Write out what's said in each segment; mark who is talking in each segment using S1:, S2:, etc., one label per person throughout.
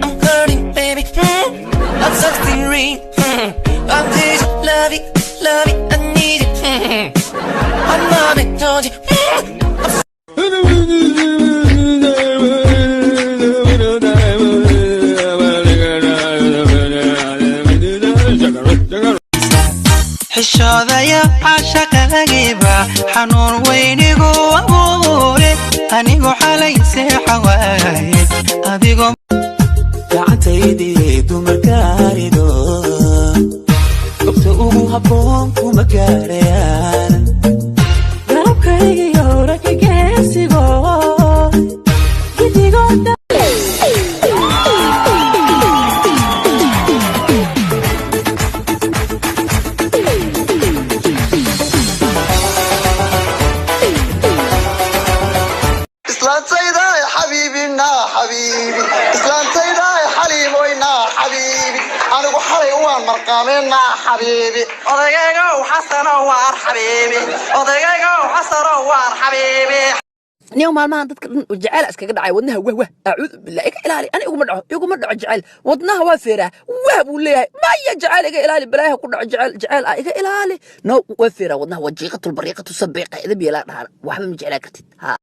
S1: I'm hurting, baby. I'm sucking ring. I'm this love it, I need it. I'm mommy told you.
S2: xishoodaya caashaqagiiba xanuun weynigu abuure anigu xalay seexa waaye adigoo
S3: gacantaydii dumarkaarido gobta ugu habboon kuma gaarayaan garabkaygiyo ragga geesigo gidigooda
S4: حبيبي إسلامتينا حليم وينا حبيبي أنا وحلي وان مرقامينا حبيبي أضيقا وحسن وان حبيبي أضيقا وحسن وان حبيبي
S5: نيوم ما عندك الجعل أسكت دعي ودنها وه أعوذ بالله إلهي أنا يقوم مدعو الجعل ودنها وافرة وهب ولا ما يجعل إلهي بلاها كل جعل إلهي نو وافرة ودنها وجيقة البريقة السبيقة إذا بيلا واحد من جعلك ها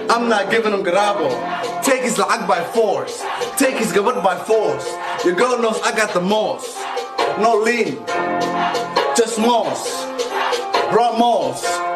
S4: I'm not giving him grabo. Take his lag by force. Take his gabut by force. Your girl knows I got the most. No lean. Just moss. Raw moss.